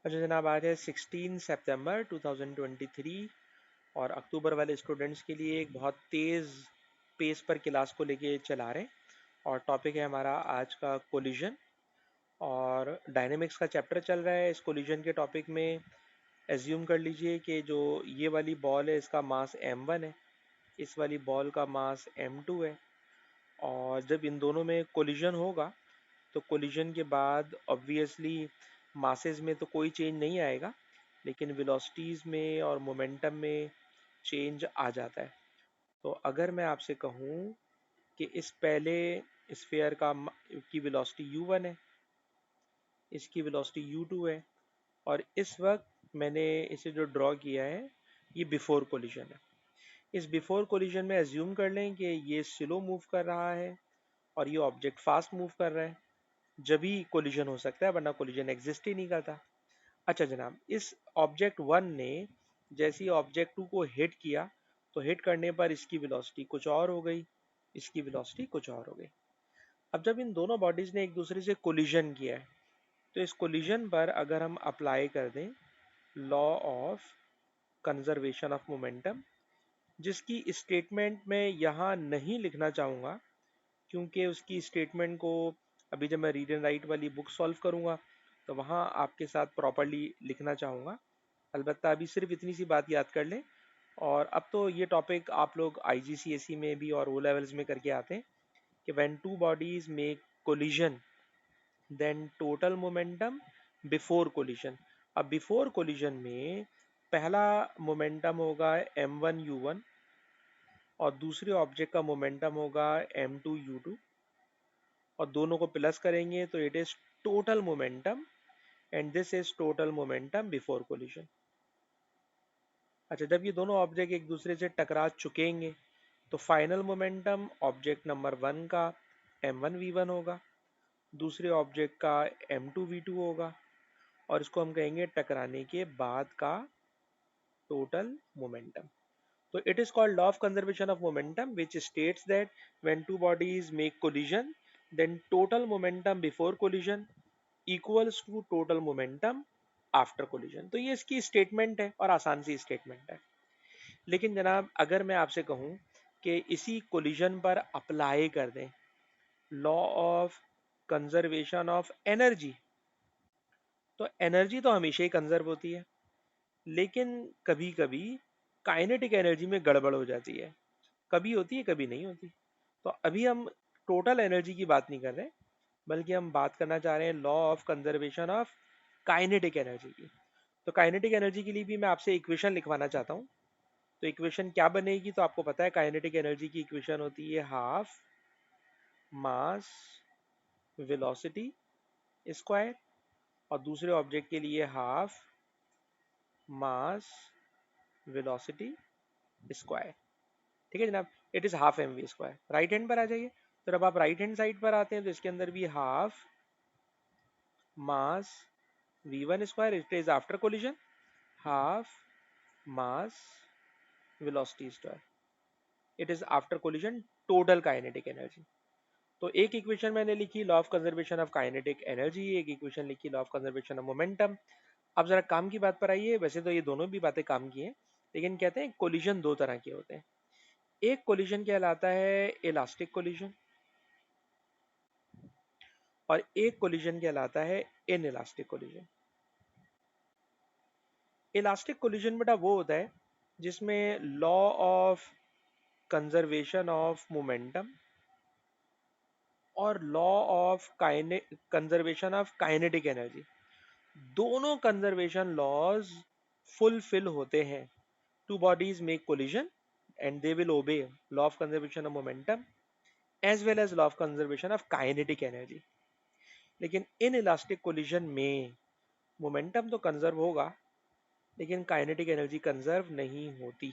अच्छा जनाब, आज है 16 सितंबर 2023 और अक्टूबर वाले स्टूडेंट्स के लिए एक बहुत तेज़ पेस पर क्लास को लेके चला रहे हैं। और टॉपिक है हमारा आज का कोलिजन। और डायनेमिक्स का चैप्टर चल रहा है। इस कोलिजन के टॉपिक में एज्यूम कर लीजिए कि जो ये वाली बॉल है इसका मास m1 है, इस वाली बॉल का मास m2 है। और जब इन दोनों में कोलिजन होगा तो कोलिजन के बाद ऑब्वियसली मासेस में तो कोई चेंज नहीं आएगा, लेकिन वेलोसिटीज़ में और मोमेंटम में चेंज आ जाता है। तो अगर मैं आपसे कहूँ कि इस पहले स्फीयर की वेलोसिटी u1 है, इसकी वेलोसिटी u2 है, और इस वक्त मैंने इसे जो ड्रॉ किया है ये बिफोर कोलिजन है। इस बिफोर कोलिजन में एज्यूम कर लें कि ये स्लो मूव कर रहा है और ये ऑब्जेक्ट फास्ट मूव कर रहा है। जब ही कोलिजन हो सकता है, वरना कोलिजन एग्जिस्ट ही नहीं करता। अच्छा जनाब, इस ऑब्जेक्ट वन ने जैसे ही ऑब्जेक्ट टू को हिट किया तो हिट करने पर इसकी वेलोसिटी कुछ और हो गई, इसकी वेलोसिटी कुछ और हो गई। अब जब इन दोनों बॉडीज ने एक दूसरे से कोलिजन किया है तो इस कोलिजन पर अगर हम अप्लाई कर दें law of conservation of momentum, जिसकी स्टेटमेंट मैं यहाँ नहीं लिखना चाहूँगा क्योंकि उसकी स्टेटमेंट को अभी जब मैं रीड एंड राइट वाली बुक सॉल्व करूँगा तो वहाँ आपके साथ प्रॉपरली लिखना चाहूँगा। अलबत्ता अभी सिर्फ इतनी सी बात याद कर लें। और अब तो ये टॉपिक आप लोग आईजीसीएसई में भी और ओ लेवल्स में करके आते हैं कि when two bodies make collision then total momentum before collision. अब बिफोर कोलिजन में पहला मोमेंटम होगा m1u1 और दूसरे ऑब्जेक्ट का मोमेंटम होगा m2u2, और दोनों को प्लस करेंगे तो it is total momentum, and this is total momentum before collision. अच्छा, जब ये दोनों ऑब्जेक्ट एक दूसरे से टकरा चुकेंगे तो final momentum object number one का m1v1 होगा, दूसरे ऑब्जेक्ट का m2v2 होगा, और इसको हम कहेंगे टकराने के बाद का total momentum. So it is called law of conservation of momentum, which states that when two bodies make collision, then total momentum before collision equals to total momentum after collision. तो ये इसकी स्टेटमेंट है और आसान सी statement है। लेकिन जनाब, अगर मैं आपसे कहूँ कि इसी कोलिजन पर अप्लाई कर दें law of conservation of energy, तो एनर्जी तो हमेशा ही कंजर्व होती है, लेकिन कभी कभी काइनेटिक एनर्जी में गड़बड़ हो जाती है। कभी होती है, कभी नहीं होती। तो अभी हम टोटल एनर्जी की बात नहीं कर रहे, बल्कि हम बात करना चाह रहे हैं law of conservation of kinetic energy की। तो काइनेटिक एनर्जी के लिए भी मैं आपसे इक्वेशन लिखवाना चाहता हूँ। तो इक्वेशन क्या बनेगी, तो आपको पता है काइनेटिक एनर्जी की इक्वेशन होती है हाफ मास वेलोसिटी स्क्वायर, और दूसरे ऑब्जेक्ट के लिए हाफ मास वेलोसिटी स्क्वायर। ठीक है जनाब, it is half m v square. Right hand पर आ जाइए। तो जब आप राइट हैंड साइड पर आते हैं तो इसके अंदर भी half mass v1 square, it is after collision, half mass velocity square, it is after collision total kinetic energy. तो एक इक्वेशन मैंने लिखी law of conservation of kinetic energy, एक इक्वेशन लिखी law of conservation of momentum. अब जरा काम की बात पर आइए। वैसे तो ये दोनों भी बातें काम की हैं, लेकिन कहते हैं कोलिजन दो तरह के होते हैं। एक कोलिजन कहलाता है इलास्टिक कोलिजन, और एक कोलिजन कहलाता है inelastic collision. Elastic collision बेटा वो होता है जिसमें law of conservation of momentum और law of conservation of kinetic energy, दोनों कंजर्वेशन लॉज फुलफिल होते हैं। Two bodies make collision and they will obey law of conservation of momentum as well as law of conservation of kinetic energy. लेकिन inelastic collision में momentum तो conserve होगा, लेकिन kinetic energy conserve नहीं होती।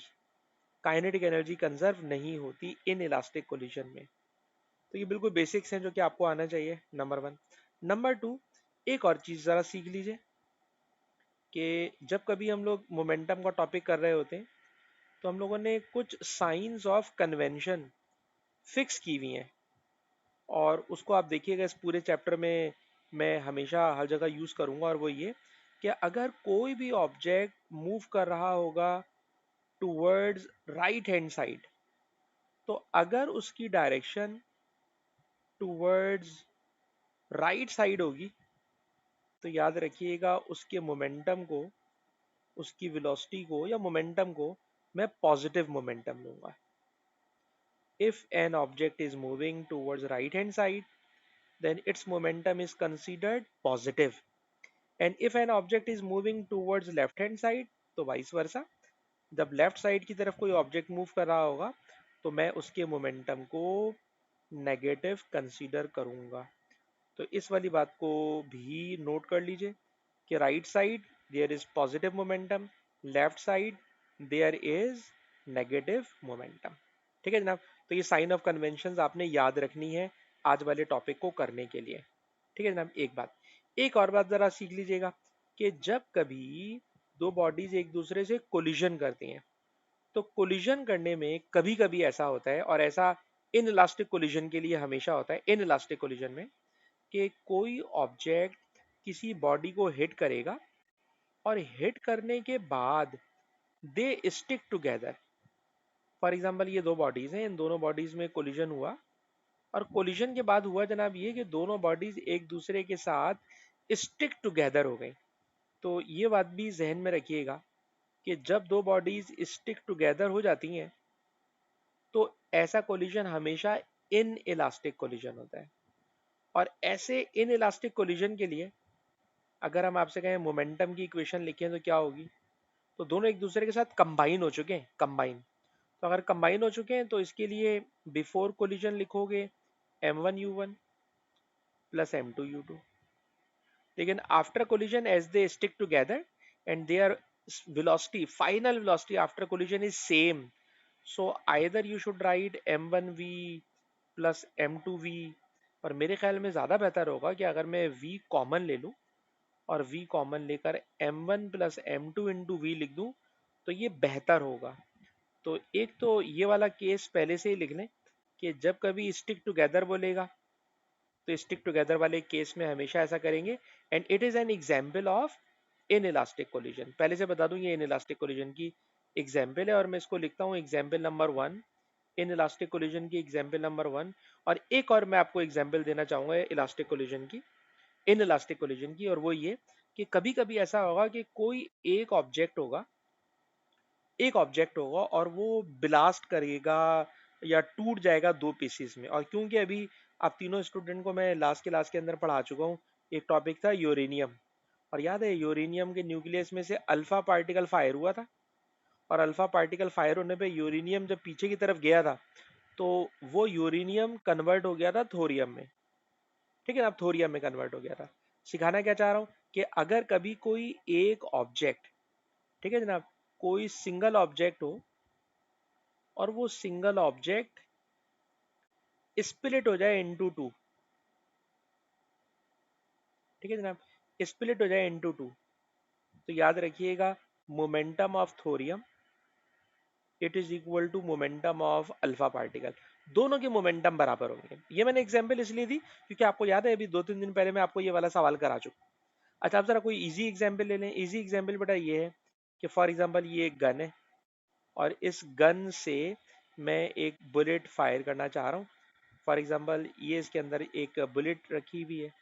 Kinetic energy conserve नहीं होती in elastic collision में। तो ये बिल्कुल बेसिक्स हैं जो कि आपको आना चाहिए, नंबर वन। नंबर टू, एक और चीज़ ज़रा सीख लीजिए कि जब कभी हम लोग मोमेंटम का टॉपिक कर रहे होते हैं तो हम लोगों ने कुछ साइंस ऑफ कन्वेंशन फिक्स की हुई हैं, और उसको आप देखिएगा इस पूरे चैप्टर में मैं हमेशा हर जगह यूज़ करूँगा। और वो ये कि अगर कोई भी ऑब्जेक्ट मूव कर रहा होगा टूवर्ड्स राइट हैंड साइड, तो अगर उसकी डायरेक्शन टूवर्ड्स राइट साइड होगी, तो याद रखिएगा उसके मोमेंटम को, उसकी वेलोसिटी को या मोमेंटम को मैं पॉजिटिव मोमेंटम लूंगा. If an object is moving towards right hand side, then its momentum is considered positive. And if an object is moving towards left hand side, तो vice versa. जब left side की तरफ कोई object move कर रहा होगा तो मैं उसके मोमेंटम को नेगेटिव कंसीडर करूंगा. तो इस वाली बात को भी नोट कर लीजिए कि right side there is positive momentum, left side there is negative momentum. ठीक है जनाब. तो ये साइन ऑफ कन्वेंशन आपने याद रखनी है आज वाले टॉपिक को करने के लिए. ठीक है जनाब. एक और बात जरा सीख लीजिएगा कि जब कभी दो बॉडीज एक दूसरे से कोलिजन करती हैं, तो कोलिजन करने में कभी कभी ऐसा होता है, और ऐसा इन इलास्टिक कोलिजन के लिए हमेशा होता है, इन इलास्टिक कोलिजन में कि कोई ऑब्जेक्ट किसी बॉडी को हिट करेगा और हिट करने के बाद दे स्टिक टुगेदर. फॉर एग्जांपल ये दो बॉडीज हैं, इन दोनों बॉडीज में कोलिजन हुआ, और कोलिजन के बाद हुआ जनाब ये कि दोनों बॉडीज एक दूसरे के साथ स्टिक टुगेदर हो गई. तो ये बात भी जहन में रखिएगा कि जब दो बॉडीज स्टिक टुगेदर हो जाती हैं तो ऐसा कोलिजन हमेशा इन इलास्टिक कोलिजन होता है. और ऐसे इन इलास्टिक कोलिजन के लिए अगर हम आपसे कहें मोमेंटम की इक्वेशन लिखें तो क्या होगी? तो दोनों एक दूसरे के साथ कंबाइन हो चुके हैं, कंबाइन. तो अगर कंबाइन हो चुके हैं तो इसके लिए बिफोर कोलिजन लिखोगे m1u1 प्लस m2u2. लेकिन after collision as they stick together and their velocity, final velocity after collision is same, so either you should write m1v plus m2v. और मेरे ख्याल में ज़्यादा बेहतर होगा कि अगर मैं v कॉमन ले लूँ और v कॉमन लेकर m1 plus m2 into we लिख दूँ तो ये बेहतर होगा. तो एक तो ये वाला केस पहले से ही लिख लें कि जब कभी स्टिक टुगेदर बोलेगा तो स्टिक टुगेदर वाले केस में हमेशा ऐसा करेंगे. And it is an example of in elastic collision. पहले से बता दूं ये इन इलास्टिक कोलिजन की एग्जाम्पल है, और मैं इसको लिखता हूँ example number 1, in elastic collision की एग्जाम्पल नंबर 1. और एक और मैं आपको एग्जाम्पल देना चाहूंगा इलास्टिक कोलिजन की, इन इलास्टिक कोलिजन की, और वो ये कि कभी कभी ऐसा होगा कि कोई एक ऑब्जेक्ट होगा और वो ब्लास्ट करेगा या टूट जाएगा दो पीसीस में. और क्योंकि अभी आप तीनों स्टूडेंट को मैं लास्ट के अंदर पढ़ा चुका हूँ, एक टॉपिक था यूरेनियम, और याद है यूरेनियम के न्यूक्लियस में से अल्फा पार्टिकल फायर हुआ था, और अल्फा पार्टिकल फायर होने पे यूरेनियम जब पीछे की तरफ गया था तो वो यूरेनियम कन्वर्ट हो गया था थोरियम में. ठीक है ना, अब थोरियम में कन्वर्ट हो गया था. सिखाना क्या चाह रहा हूँ कि अगर कभी कोई एक ऑब्जेक्ट, ठीक है जनाब, कोई सिंगल ऑब्जेक्ट हो और वो सिंगल ऑब्जेक्ट स्प्लिट हो जाए इनटू टू, ठीक है जनाब, स्प्लिट हो जाए इनटू टू, तो याद रखिएगा momentum of thorium it is equal to momentum of alpha particle. दोनों के मोमेंटम बराबर होंगे. ये मैंने एग्जांपल इसलिए दी क्योंकि आपको याद है अभी 2-3 दिन पहले मैं आपको ये वाला सवाल करा चुका. अच्छा, आप जरा कोई इजी एग्जांपल ले लें. इजी एग्जांपल बेटा ये है कि फॉर एग्जांपल ये एक गन है और इस गन से मैं एक बुलेट फायर करना चाह रहा हूँ. फॉर एग्जांपल ये इसके अंदर एक बुलेट रखी हुई है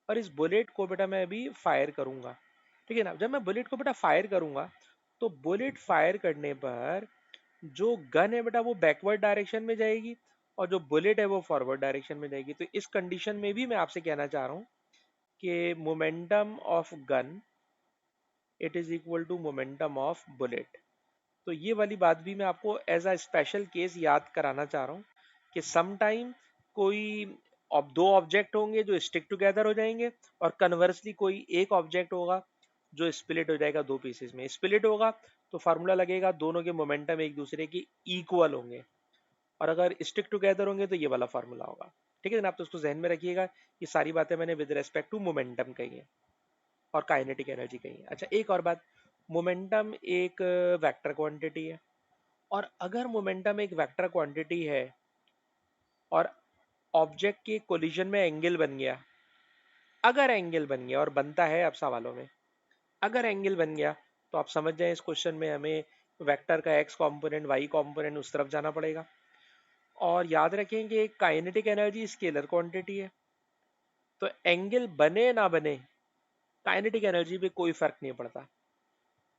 और इस बुलेट को बेटा मैं अभी फायर करूंगा. ठीक है ना. जब मैं बुलेट को बेटा फायर करूंगा तो बुलेट फायर करने पर जो गन है बेटा वो बैकवर्ड डायरेक्शन में जाएगी और जो बुलेट है वो फॉरवर्ड डायरेक्शन में जाएगी. तो इस कंडीशन में भी मैं आपसे कहना चाह रहा हूँ कि momentum of gun it is equal to momentum of bullet. तो ये वाली बात भी मैं आपको एज अ स्पेशल केस याद कराना चाह रहा हूँ कि सम टाइम कोई दो ऑब्जेक्ट होंगे जो स्टिक टुगेदर हो जाएंगे, और कन्वर्सली कोई एक ऑब्जेक्ट होगा जो स्प्लिट हो जाएगा दो पीसेस में. स्प्लिट होगा तो फार्मूला लगेगा दोनों के मोमेंटम एक दूसरे के इक्वल होंगे, और अगर स्टिक टुगेदर होंगे तो ये वाला फार्मूला होगा. ठीक है ना. आप तो उसको जहन में रखिएगा. ये सारी बातें मैंने विद रेस्पेक्ट टू मोमेंटम कही है और काइनेटिक एनर्जी कही है. अच्छा, एक और बात, मोमेंटम एक वेक्टर क्वांटिटी है, और अगर मोमेंटम एक वेक्टर क्वांटिटी है और ऑब्जेक्ट के कोलिजन में एंगल बन गया, अगर एंगल बन गया और बनता है अब सवालों में, अगर एंगल बन गया तो आप समझ जाएं इस क्वेश्चन में हमें वेक्टर का एक्स कंपोनेंट वाई कंपोनेंट उस तरफ जाना पड़ेगा। और याद रखें कि काइनेटिक एनर्जी स्केलर क्वांटिटी है, तो एंगल बने ना बने काइनेटिक एनर्जी पे कोई फर्क नहीं पड़ता।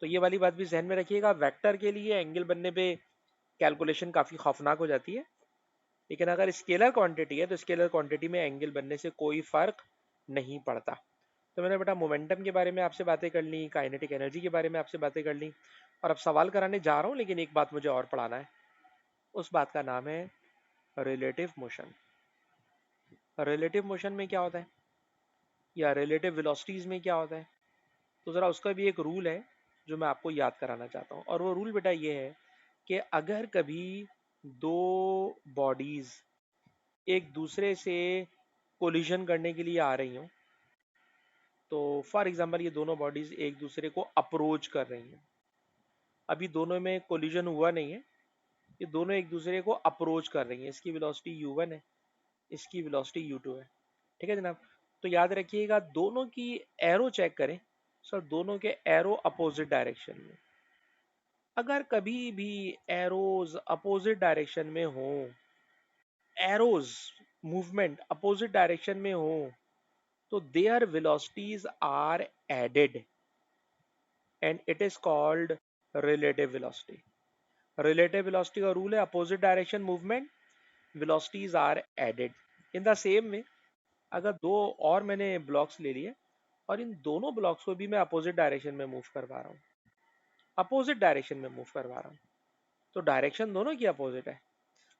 तो ये वाली बात भी जहन में रखिएगा, वेक्टर के लिए एंगल बनने पे कैलकुलेशन काफी खौफनाक हो जाती है, लेकिन अगर स्केलर क्वांटिटी है तो स्केलर क्वांटिटी में एंगल बनने से कोई फर्क नहीं पड़ता। तो मैंने बेटा मोमेंटम के बारे में आपसे बातें कर ली, काइनेटिक एनर्जी के बारे में आपसे बातें कर ली, और अब सवाल कराने जा रहा हूँ, लेकिन एक बात मुझे और पढ़ाना है। उस बात का नाम है रिलेटिव मोशन। रिलेटिव मोशन में क्या होता है, या रिलेटिव वेलोसिटीज में क्या होता है, तो ज़रा उसका भी एक रूल है जो मैं आपको याद कराना चाहता हूँ। और वो रूल बेटा ये है कि अगर कभी दो बॉडीज एक दूसरे से कोलिजन करने के लिए आ रही हो, तो फॉर एग्जांपल ये दोनों बॉडीज एक दूसरे को अप्रोच कर रही हैं, अभी दोनों में कोलिजन हुआ नहीं है, ये दोनों एक दूसरे को अप्रोच कर रही हैं, इसकी वेलोसिटी u1 है, इसकी वेलोसिटी u2 है। ठीक है जनाब। तो याद रखिएगा दोनों की एरो चेक करें सर, दोनों के एरो अपोजिट डायरेक्शन में। अगर कभी भी एरोज अपोजिट डायरेक्शन में हो, एरोज मूवमेंट अपोजिट डायरेक्शन में हो, तो their velocities are added and it is called relative velocity. Relative velocity का रूल है opposite direction movement velocities are added. In the same way अगर दो और मैंने ब्लॉक्स ले लिए और इन दोनों ब्लॉक्स को भी मैं अपोजिट डायरेक्शन में मूव करवा रहा हूँ, अपोजिट डायरेक्शन में मूव करवा रहा हूँ, तो डायरेक्शन दोनों की अपोजिट है।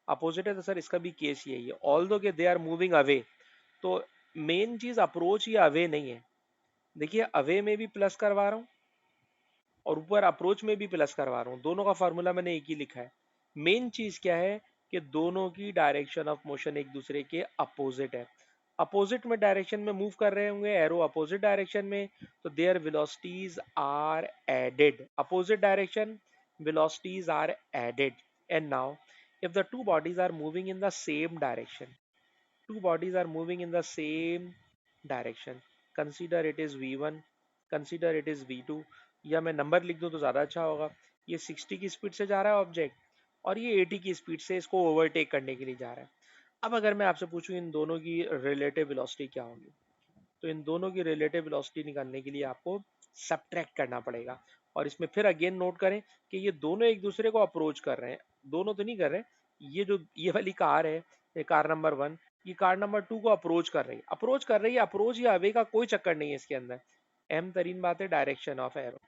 अपोजिट है तो सर इसका भी केस यही है, ऑल दो के दे आर मूविंग अवे। तो मेन चीज अप्रोच या अवे नहीं है। देखिए अवे में भी प्लस करवा रहा हूँ और ऊपर अप्रोच में भी प्लस करवा रहा हूँ, दोनों का फार्मूला मैंने एक ही लिखा है। मेन चीज क्या है कि दोनों की डायरेक्शन ऑफ मोशन एक दूसरे के अपोजिट है। अपोजिट में डायरेक्शन में मूव कर रहे होंगे, एरो अपोजिट डायरेक्शन में, तो their velocities are added. Opposite direction velocities are added. And now if the two bodies are moving in the same direction, two bodies are moving in the same direction, consider it is v1, consider it is v2, या मैं number लिख दूं तो ज़्यादा अच्छा होगा। ये 60 की स्पीड से जा रहा है ऑब्जेक्ट और ये 80 की स्पीड से इसको ओवरटेक करने के लिए जा रहा है। अब अगर मैं आपसे पूछूं इन दोनों की रिलेटिव वेलोसिटी क्या होगी, तो इन दोनों की रिलेटिव वेलोसिटी निकालने के लिए आपको सब्ट्रैक्ट करना पड़ेगा। और इसमें फिर अगेन नोट करें कि ये दोनों एक दूसरे को अप्रोच कर रहे हैं, दोनों तो नहीं कर रहे, ये जो ये वाली कार है, ये कार नंबर 1, ये कार नंबर 2 को अप्रोच कर रही है, अप्रोच कर रही है, अप्रोच या अवे का कोई चक्कर नहीं है इसके अंदर। अहम तरीन बात है डायरेक्शन ऑफ एरो।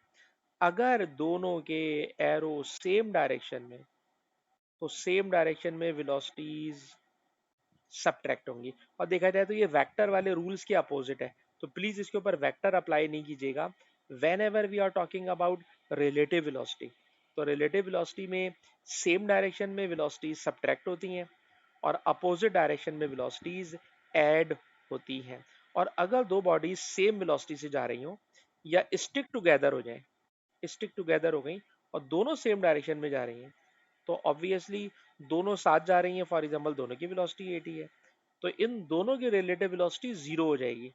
अगर दोनों के एरो सेम डायरेक्शन में, तो सेम डायरेक्शन में वेलोसिटीज सब्ट्रैक्ट होंगी। और देखा जाए तो ये वेक्टर वाले रूल्स के अपोजिट है, तो प्लीज इसके ऊपर वेक्टर अप्लाई नहीं कीजिएगा whenever we are talking about relative velocity. तो रिलेटिव वेलोसिटी में सेम डायरेक्शन में वेलोसिटीज सब्ट्रैक्ट होती हैं और अपोजिट डायरेक्शन में वेलोसिटीज ऐड होती हैं। और अगर दो बॉडीज सेम वेलोसिटी से जा रही हो या स्टिक टुगेदर हो जाए, स्टिक टुगेदर हो गई और दोनों सेम डायरेक्शन में जा रही हैं, तो ऑब्वियसली दोनों साथ जा रही हैं, फॉर एग्जांपल दोनों की वेलोसिटी 80 है, तो इन दोनों की रिलेटिव वेलोसिटी जीरो हो जाएगी।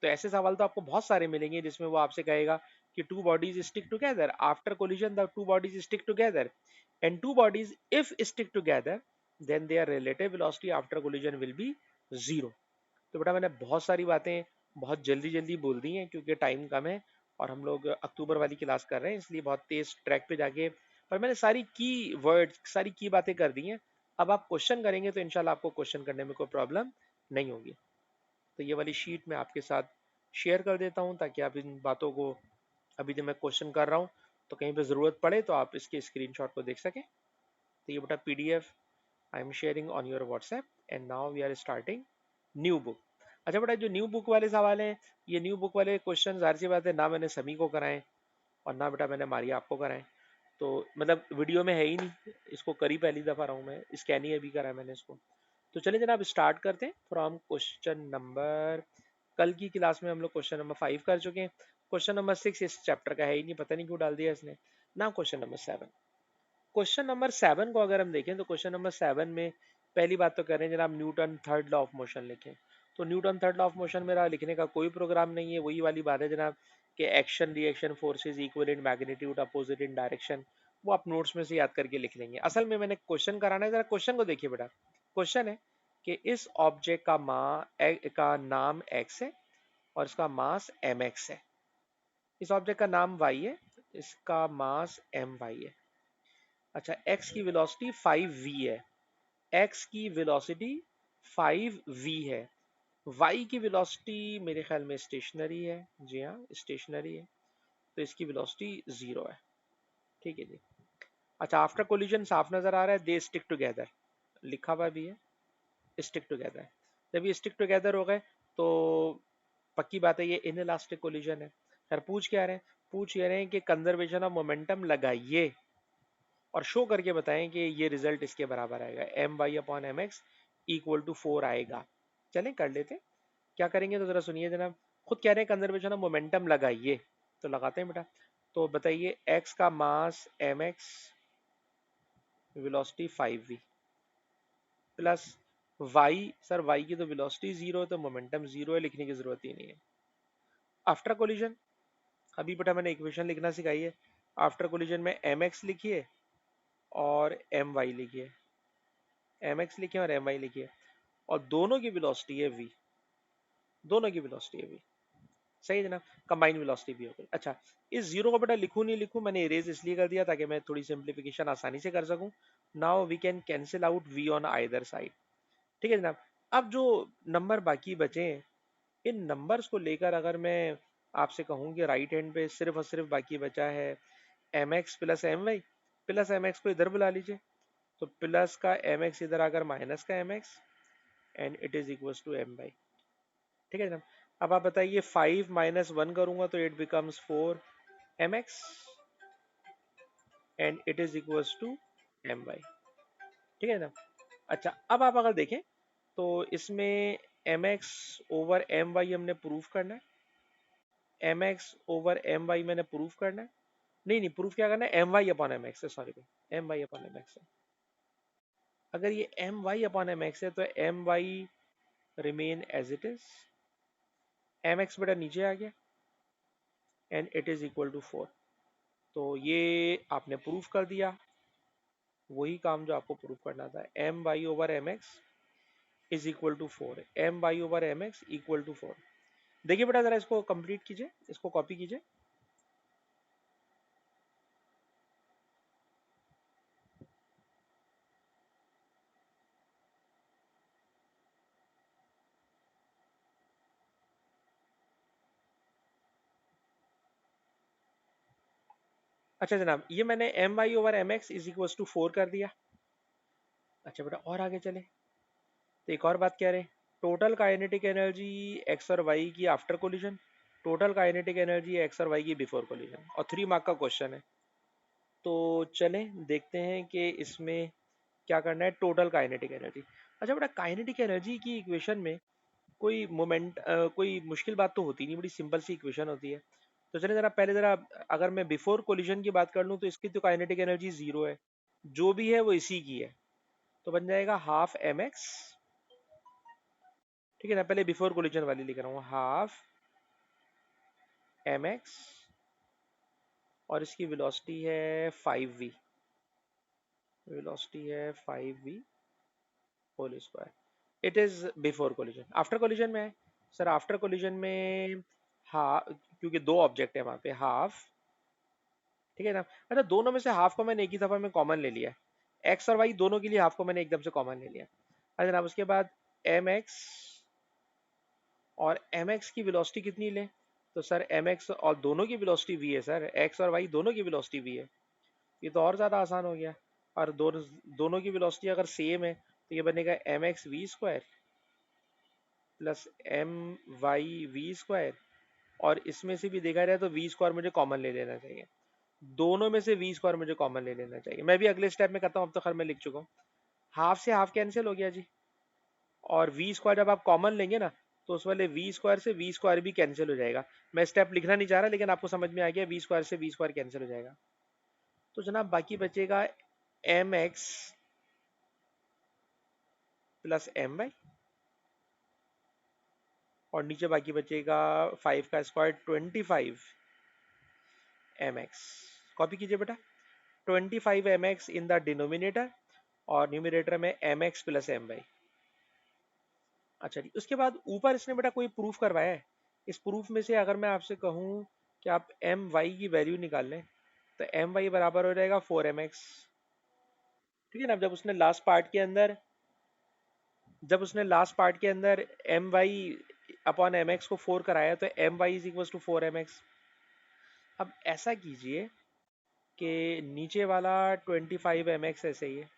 तो ऐसे सवाल तो आपको बहुत सारे मिलेंगे जिसमें वो आपसे कहेगा कि two bodies stick together after collision, the two bodies stick together and two bodies if stick together then their relative velocity after collision will be zero. तो बेटा मैंने बहुत सारी बातें बहुत जल्दी जल्दी बोल दी हैं क्योंकि टाइम कम है और हम लोग अक्टूबर वाली क्लास कर रहे हैं, इसलिए बहुत तेज ट्रैक पे जाके, पर मैंने सारी की वर्ड सारी की बातें कर दी हैं। अब आप क्वेश्चन करेंगे तो इंशाल्लाह आपको क्वेश्चन करने में कोई प्रॉब्लम नहीं होगी। तो ये वाली शीट मैं आपके साथ शेयर कर देता हूँ ताकि आप इन बातों को, अभी जब मैं क्वेश्चन कर रहा हूँ तो कहीं पे ज़रूरत पड़े तो आप इसके स्क्रीनशॉट को देख सकें। तो ये बेटा PDF I am sharing on your WhatsApp and now we are starting new book. अच्छा बेटा जो न्यू बुक वाले सवाल हैं, ये न्यू बुक वाले क्वेश्चन जाहिर सी बात है ना मैंने समी को कराए और ना बेटा मैंने मारिया आपको कराए, तो मतलब वीडियो में है ही नहीं, इसको करी पहली दफ़ा रहा हूँ मैं, स्कैन ही अभी करा है मैंने इसको। तो चलिए जनाब स्टार्ट करते हैं फ्रॉम क्वेश्चन नंबर, कल की क्लास में हम लोग क्वेश्चन नंबर 5 कर चुके हैं, क्वेश्चन नंबर 6 इस चैप्टर का है ही नहीं, पता नहीं क्यों डाल दिया इसने ना। क्वेश्चन नंबर 7, क्वेश्चन नंबर 7 को अगर हम देखें तो क्वेश्चन नंबर 7 में पहली बात तो कह रहे हैं जनाब Newton third law of motion लिखें। तो Newton third law of motion मेरा लिखने का कोई प्रोग्राम नहीं है, वही वाली बात है जनाब कि action reaction forces equal in magnitude opposite in direction, वो आप नोट्स में से याद करके लिख लेंगे। असल में मैंने क्वेश्चन कराना है, जरा क्वेश्चन को देखिए बेटा। क्वेश्चन है कि इस ऑब्जेक्ट का नाम एक्स है और इसका मास एम एक्स है। इस ऑब्जेक्ट का नाम वाई है, इसका मास एम वाई है। अच्छा, एक्स की वेलोसिटी 5v है, एक्स की वेलोसिटी 5v है, वाई की वेलोसिटी मेरे ख्याल में स्टेशनरी है, जी हाँ स्टेशनरी है, तो इसकी वेलोसिटी 0 है। ठीक है जी। अच्छा, आफ्टर कोलिजन साफ नजर आ रहा है, दे स्टिक टुगेदर लिखा हुआ भी है, स्टिक टुगेदर। जब ये स्टिक टुगेदर हो गए तो पक्की बात है ये इनइलास्टिक कोलिजन है। सर पूछ क्या रहे हैं, पूछ ये रहे हैं कि कंजर्वेशन ऑफ मोमेंटम लगाइए और शो करके बताएं कि ये रिजल्ट इसके बराबर आएगा, m Y upon M x equal to 4 आएगा। चलें कर लेते हैं। क्या करेंगे तो जरा सुनिए जनाब, खुद कह रहे हैं कंजर्वेशन ऑफ मोमेंटम लगाइए, तो लगाते हैं बेटा। तो बताइए, एक्स का mass M X, velocity 5v plus Y, sir Y की तो वेलोसिटी 0 है तो मोमेंटम 0 है, लिखने की जरूरत ही नहीं है। आफ्टर कोलिजन, अभी बेटा मैंने इक्वेशन लिखना सिखाई है। आफ्टर कोलिजन में एम एक्स लिखिए और एम वाई लिखिए, एम एक्स लिखिए और एम वाई लिखिए, और दोनों की वेलोसिटी है v, दोनों की वेलोसिटी है v। सही है ना, कंबाइंड वेलोसिटी भी हो गई। अच्छा, इस जीरो को बेटा लिखूं नहीं लिखूं, मैंने इरेज इसलिए कर दिया ताकि मैं थोड़ी सिंप्लीफिकेशन आसानी से कर सकूं। Now we can cancel out v on either side. ठीक है जनाब। अब जो नंबर बाकी बचे हैं, इन नंबर्स को लेकर अगर मैं आपसे कहूं कि राइट हैंड पे सिर्फ और सिर्फ बाकी बचा है M x plus m y, plus m x को इधर बुला लीजिए, तो प्लस का एम एक्स इधर आकर माइनस का m x, and it is equal to m y. ठीक है जनाब। अब आप बताइए 5 माइनस 1 करूंगा तो it becomes 4 m x and it is equal to m y. ठीक है ना। अच्छा, अब आप अगर देखें तो इसमें M X over M Y हमने प्रूफ करना है, M X over M Y मैंने प्रूफ करना है, नहीं नहीं प्रूफ क्या करना है, M Y upon M X है, sorry M Y upon M X है। अगर ये M Y upon M X है तो M Y remain as it is, M X बेटा नीचे आ गया and it is equal to 4। तो ये आपने प्रूफ कर दिया, वही काम जो आपको प्रूफ करना था, m y over m x is equal to 4, m y over m x equal to 4। देखिए बेटा जरा इसको कंप्लीट कीजिए, इसको कॉपी कीजिए। अच्छा जनाब, ये मैंने m y over m x is equal to 4 कर दिया। अच्छा बेटा और आगे चले तो एक और बात कह रहे हैं, टोटल काइनेटिक एनर्जी एक्स और वाई की after collision, total kinetic energy x और वाई की बिफोर कोलिजन, और 3 मार्क का क्वेश्चन है। तो चलें देखते हैं कि इसमें क्या करना है, टोटल काइनेटिक एनर्जी। अच्छा बेटा, काइनेटिक एनर्जी की इक्वेशन में कोई मोमेंट कोई मुश्किल बात तो होती नहीं, बड़ी सिंपल सी इक्वेशन होती है। तो चलिए जरा पहले जरा, अगर मैं बिफोर कोलिजन की बात कर लूँ तो इसकी तो काइनेटिक एनर्जी 0 है, जो भी है वो इसी की है, तो बन जाएगा हाफ एम एक्स। ठीक है ना, पहले बिफोर कोलिजन वाली लिख रहा हूँ, हाफ एम एक्स और इसकी वेलोसिटी है 5v, वेलोसिटी है 5v whole square. It is before collision. After collision में है सर, आफ्टर कोलिजन में हाफ, क्योंकि दो ऑब्जेक्ट है वहां पे, हाफ। ठीक है ना। अच्छा, दोनों में से हाफ को मैंने एक ही दफा में कॉमन ले लिया, एक्स और वाई दोनों के लिए हाफ को मैंने एकदम से कॉमन ले लिया। अच्छा जनाब, उसके बाद एम एक्स, और एम एक्स की वेलोसिटी कितनी लें, तो सर एम एक्स और दोनों की वेलोसिटी वी है सर, एक्स और वाई दोनों की वेलोसिटी वी है, ये तो और ज़्यादा आसान हो गया। और दोनों की वेलोसिटी अगर सेम है तो ये बनेगा m x v square plus m y v square, और इसमें से भी देखा जाए तो वी स्क्वायर मुझे कॉमन ले लेना चाहिए, दोनों में से वी स्क्वायर मुझे कॉमन ले लेना चाहिए। मैं भी अगले स्टेप में करता हूँ, अब तो खैर मैं लिख चुका हूँ। हाफ से हाफ कैंसिल हो गया जी, और वी स्क्वायर जब आप कॉमन लेंगे ना तो उस वाले वी स्क्वायर से वी स्क्वायर भी कैंसिल हो जाएगा। मैं स्टेप लिखना नहीं चाह रहा, लेकिन आपको समझ में आ गया, वी स्क्वायर से वी स्क्वायर कैंसिल हो जाएगा। तो जनाब बाकी बचेगा m x plus m y, और नीचे बाकी बचेगा 5 का स्क्वायर 25 एम एक्स। कॉपी कीजिए बेटा, 25 mx इन द डिनोमिनेटर और न्यूमिनेटर में m x plus m y. अच्छा जी, उसके बाद ऊपर इसने बेटा कोई प्रूफ करवाया है। इस प्रूफ में से अगर मैं आपसे कहूँ कि आप एम वाई की वैल्यू निकाल लें, तो एम वाई बराबर हो जाएगा 4mx। ठीक है ना। जब उसने लास्ट पार्ट के अंदर m Y upon M x को 4 कराया, तो M y is equal to 4mx। अब ऐसा कीजिए कि नीचे वाला 25mx ऐसे ही है,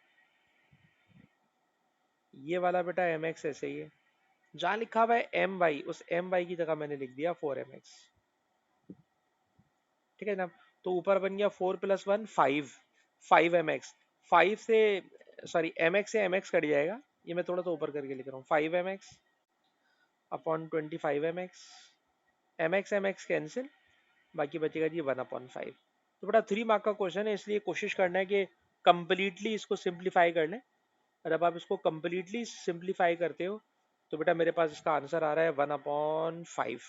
ये वाला बेटा mx ऐसे ही है, जहाँ लिखा हुआ है एम वाई, उस एम वाई की जगह मैंने लिख दिया 4mx। ठीक है जनाब। तो ऊपर बन गया 4 + 1 5, 5mx। 5 से, सॉरी, mx से mx कट जाएगा, ये मैं थोड़ा सा ऊपर करके लिख रहा हूँ, 5mx upon 25mx। mx mx cancel, बाकी बचेगा जी 1/5। तो बेटा 3 मार्क का क्वेश्चन है, इसलिए कोशिश करना है कि कंप्लीटली इसको सिंप्लीफाई कर लें। और जब आप इसको कंप्लीटली सिंप्लीफाई करते हो, तो बेटा मेरे पास इसका आंसर आ रहा है 1/5।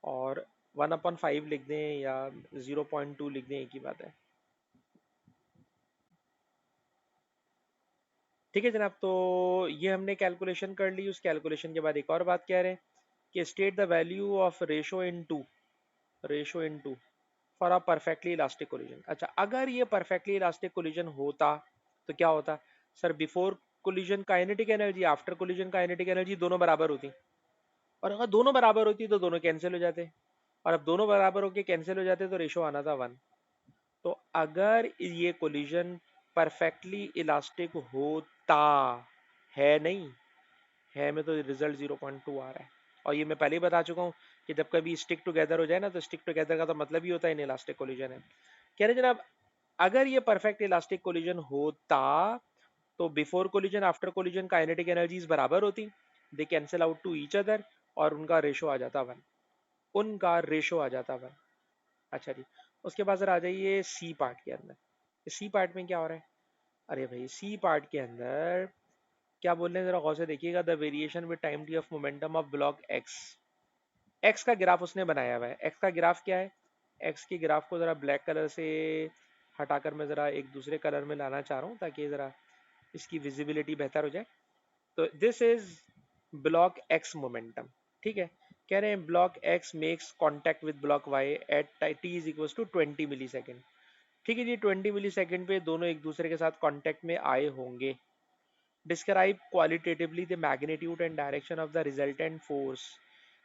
और 1/5 लिख दें या 0.2 लिख दें, एक ही बात है। ठीक है जनाब। तो ये हमने कैलकुलेशन कर ली। उस कैलकुलेशन के बाद एक और बात कह रहे हैं कि state the value of ratio in two for a perfectly elastic collision. अच्छा, अगर ये परफेक्टली इलास्टिक कोलिजन होता तो क्या होता? Sir, before collision kinetic energy, after collision kinetic energy दोनों बराबर होती। और अगर दोनों बराबर होती तो दोनों कैंसिल हो जाते, और अब दोनों बराबर होके कैंसिल हो जाते तो रेशो आना था 1। तो अगर ये कोलिजन परफेक्टली इलास्टिक होता, है नहीं, है में तो रिजल्ट 0.2 आ रहा है। और ये मैं पहले ही बता चुका हूँ कि जब कभी स्टिक टुगेदर हो जाए ना, तो स्टिक टुगेदर का तो मतलब ही होता है इन इलास्टिक कोलिजन है। कह रहे जनाब, अगर ये परफेक्ट इलास्टिक कोलिजन होता तो before collision after collision kinetic energies बराबर होती, they cancel out to each other, और उनका रेशो आ जाता 1। उनका रेशो आ जाता 1। अच्छा जी। उसके बाद जरा आ जाइए सी पार्ट के अंदर। सी पार्ट में क्या हो रहा है? अरे भाई, सी पार्ट के अंदर क्या बोल रहे हैं जरा गौर से देखिएगा। The variation with time T of momentum of block x. X का ग्राफ उसने बनाया हुआ है। एक्स का ग्राफ क्या है? एक्स के ग्राफ को जरा ब्लैक कलर से हटाकर मैं जरा एक दूसरे कलर में लाना चाह रहा हूँ, ताकि जरा इसकी विजिबिलिटी बेहतर हो जाए। तो this is block x momentum. ठीक है। कह रहे हैं block x makes contact with block y at t is equal to 20 millisecond. ठीक है जी, 20 मिली सेकेंड पे दोनों एक दूसरे के साथ कॉन्टैक्ट में आए होंगे। Describe qualitatively the magnitude and direction of the resultant force,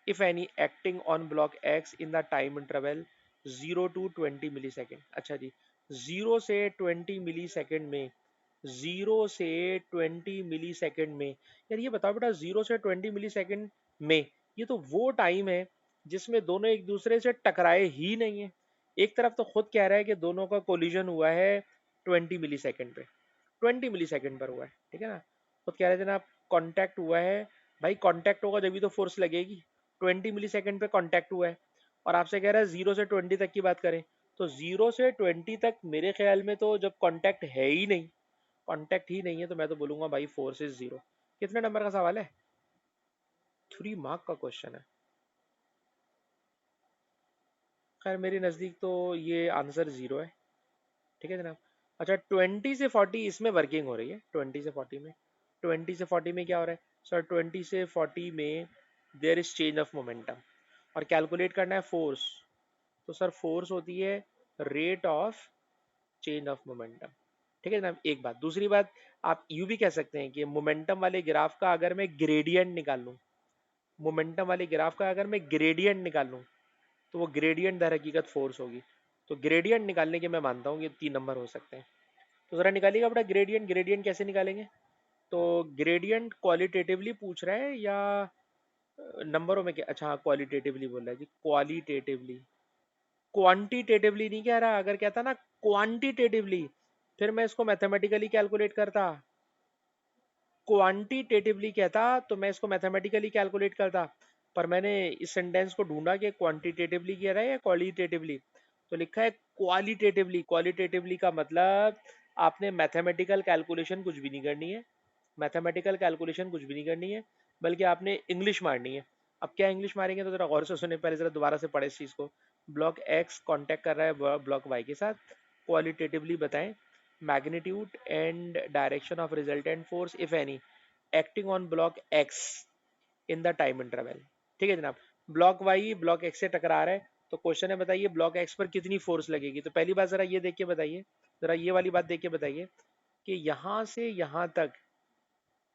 if any, acting on block X in the time interval 0 to 20 millisecond. अच्छा जी, 0 से 20 मिलीसेकेंड में, 0 से 20 मिलीसेकेंड में, यार ये बताओ बेटा, 0 से 20 मिलीसेकेंड में, ये तो वो टाइम है जिसमें दोनों एक दूसरे से टकराए ही नहीं है। एक तरफ तो खुद कह रहा है कि दोनों का कोलिजन हुआ है 20 मिलीसेकेंड पे, 20 मिलीसेकेंड पर हुआ है। ठीक है ना। खुद कह रहे थे ना, कांटेक्ट हुआ है। भाई कांटेक्ट होगा जब भी तो फोर्स लगेगी। 20 मिलीसेकेंड पे कांटेक्ट हुआ है, और आपसे कह रहा है 0 से 20 तक की बात करें, तो 0 से 20 तक मेरे ख्याल में तो जब कांटेक्ट है ही नहीं, कांटेक्ट ही नहीं है, तो मैं तो बोलूंगा भाई फोर्स इज जीरो। कितने नंबर का सवाल है? 3 मार्क का क्वेश्चन है। खैर मेरे नज़दीक तो ये आंसर 0 है। ठीक है जनाब। अच्छा, 20 से 40 इसमें वर्किंग हो रही है। 20 से 40 में, 20 से 40 में क्या हो रहा है? सर 20 से 40 में there is change of momentum, और कैलकुलेट करना है फोर्स। तो सर फोर्स होती है rate of change of momentum. ठीक है जनाब। एक बात। दूसरी बात, आप यूं भी कह सकते हैं कि मोमेंटम वाले ग्राफ का अगर मैं ग्रेडियंट निकाल लूँ, मोमेंटम वाले ग्राफ का अगर मैं ग्रेडियंट निकाल लूँ, तो वो ग्रेडियंट दर हकीकत फोर्स होगी। तो ग्रेडियंट निकालने के मैं मानता हूँ कि 3 नंबर हो सकते हैं। तो जरा निकालिएगा बेटा ग्रेडियंट। ग्रेडियंट कैसे निकालेंगे? तो ग्रेडियंट क्वालिटेटिवली पूछ रहा है या नंबरों में? क्या, अच्छा हाँ, क्वालिटेटिवली बोल रहा है जी, क्वालिटेटिवली। क्वांटिटेटिवली नहीं कह रहा। अगर कहता ना क्वांटिटेटिवली, फिर मैं इसको मैथमेटिकली कैलकुलेट करता। क्वांटिटेटिवली कहता तो मैं इसको मैथमेटिकली कैलकुलेट करता। पर मैंने इस सेंटेंस को ढूंढा कि क्वांटिटेटिवली कह रहा है या क्वालिटेटिवली, तो लिखा है क्वालिटेटिवली। क्वालिटेटिवली का मतलब आपने मैथमेटिकल कैलकुलेशन कुछ भी नहीं करनी है, मैथमेटिकल कैलकुलेशन कुछ भी नहीं करनी है, बल्कि आपने इंग्लिश मारनी है। अब क्या इंग्लिश मारेंगे, तो जरा गौर से सुने, पहले जरा दोबारा से पढ़े इस चीज को। ब्लॉक एक्स कांटेक्ट कर रहा है ब्लॉक वाई के साथ, क्वालिटेटिवली बताएं magnitude and direction of resultant force if any acting on block x in the time interval. ठीक है जनाब, ब्लॉक वाई ब्लॉक एक्स से टकरा रहा है, तो क्वेश्चन है बताइए ब्लॉक एक्स पर कितनी फोर्स लगेगी। तो पहली बात जरा ये देख के बताइए, जरा ये वाली बात देख के बताइए कि यहां से यहां तक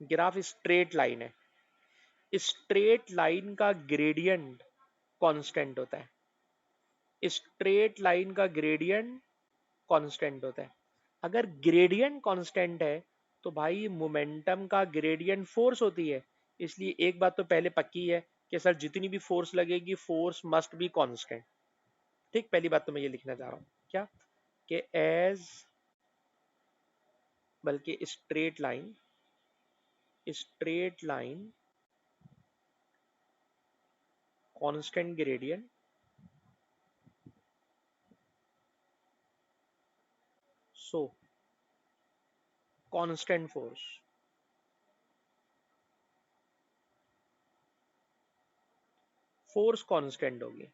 ग्राफ स्ट्रेट लाइन है, स्ट्रेट लाइन का ग्रेडियंट कांस्टेंट होता है, स्ट्रेट लाइन का ग्रेडियंट कांस्टेंट होता है। अगर ग्रेडियंट कांस्टेंट है तो भाई मोमेंटम का ग्रेडियंट फोर्स होती है, इसलिए एक बात तो पहले पक्की है कि सर जितनी भी फोर्स लगेगी फोर्स मस्ट बी कांस्टेंट। ठीक, पहली बात तो मैं ये लिखना चाह रहा हूं क्या, कि एज, बल्कि स्ट्रेट लाइन कांस्टेंट ग्रेडियंट, सो कांस्टेंट फोर्स, फोर्स कांस्टेंट होगी।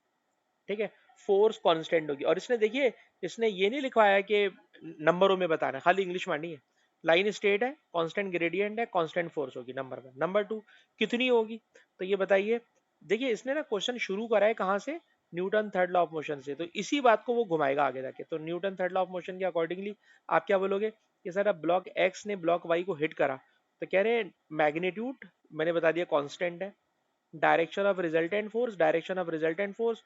ठीक है, फोर्स कांस्टेंट होगी। और इसने देखिए, इसने ये नहीं लिखवाया कि नंबरों में बताना है, खाली इंग्लिश मानी है। लाइन स्ट्रेट है, कांस्टेंट ग्रेडियंट है, कांस्टेंट फोर्स होगी, नंबर 1। नंबर 2 कितनी होगी, तो ये बताइए। देखिए इसने ना क्वेश्चन शुरू करा है कहाँ से, Newton third law of motion से, तो इसी बात को वो घुमाएगा आगे जाके। तो Newton third law of motion के अकॉर्डिंगली आप क्या बोलोगे कि सर अब ब्लॉक एक्स ने ब्लॉक वाई को हिट करा, तो कह रहे हैं मैग्नीट्यूड मैंने बता दिया कांस्टेंट है, direction of resultant force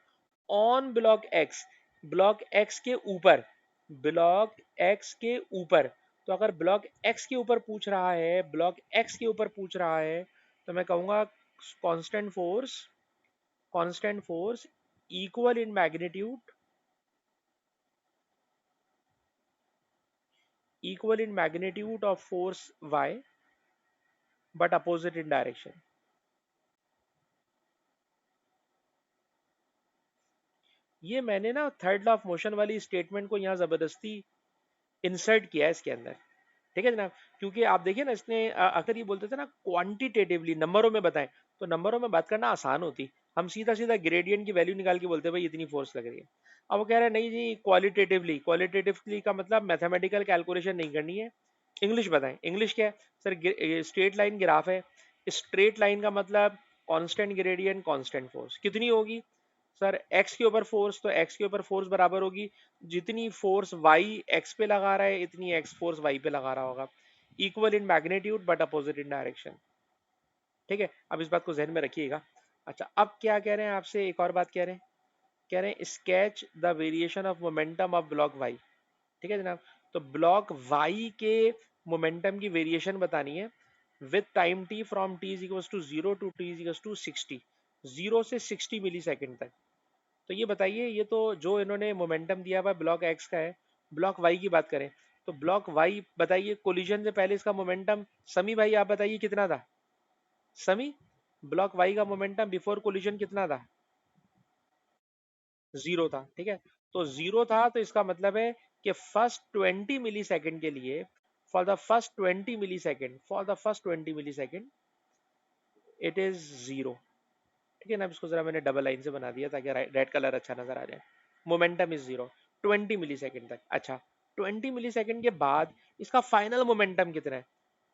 on block x, block x के ऊपर, ब्लॉक एक्स के ऊपर। तो अगर ब्लॉक एक्स के ऊपर पूछ रहा है, ब्लॉक एक्स के ऊपर पूछ रहा है, तो मैं कहूंगा constant force, constant force equal in magnitude, equal in magnitude of force y but opposite in direction. ये मैंने ना थर्ड लॉ ऑफ मोशन वाली स्टेटमेंट को यहाँ जबरदस्ती इंसर्ट किया है इसके अंदर। ठीक है जनाब, क्योंकि आप देखिए ना इसने अगर ये बोलते थे ना क्वांटिटेटिवली नंबरों में बताएं, तो नंबरों में बात करना आसान होती, हम सीधा सीधा ग्रेडियंट की वैल्यू निकाल के बोलते भाई इतनी फोर्स लग रही है। अब वो कह रहा है नहीं जी, क्वालिटेटिवली, क्वालिटेटिवली का मतलब मैथमेटिकल कैलकुलेशन नहीं करनी है, इंग्लिश बताएं। इंग्लिश क्या है सर, स्ट्रेट लाइन ग्राफ है, स्ट्रेट लाइन का मतलब कांस्टेंट ग्रेडियंट कांस्टेंट फोर्स कितनी होगी सर, एक्स के ऊपर फोर्स, तो एक्स के ऊपर फोर्स बराबर होगी जितनी फोर्स वाई एक्स पे लगा रहा है इतनी एक्स फोर्स वाई पे लगा रहा होगा, equal in magnitude but opposite in direction. ठीक है, अब इस बात को जहन में रखिएगा। अच्छा, अब क्या कह रहे हैं आपसे, एक और बात कह रहे हैं, कह रहे हैं sketch the variation of momentum of block y. ठीक है जनाब, तो ब्लॉक वाई के मोमेंटम की वेरिएशन बतानी है with time t from t is equal to 0 to t is equal to 60, 0 से 60 मिली सेकेंड तक। तो ये बताइए, ये तो जो इन्होंने मोमेंटम दिया हुआ ब्लॉक एक्स का है, ब्लॉक वाई की बात करें तो ब्लॉक वाई बताइए कोलिजन से पहले इसका मोमेंटम, समी भाई आप बताइए कितना था, समी ब्लॉक वाई का मोमेंटम बिफोर कोलिजन कितना था, 0 था। ठीक है, तो 0 था, तो इसका मतलब है कि फर्स्ट 20 मिली सेकेंड के लिए, for the first 20 millisecond it is 0। ठीक है ना, अब इसको जरा मैंने डबल लाइन से बना दिया ताकि रेड कलर अच्छा नजर आ जाए। मोमेंटम इज 0 20 मिली सेकेंड तक। अच्छा, 20 मिली सेकेंड के बाद इसका फाइनल मोमेंटम कितना है,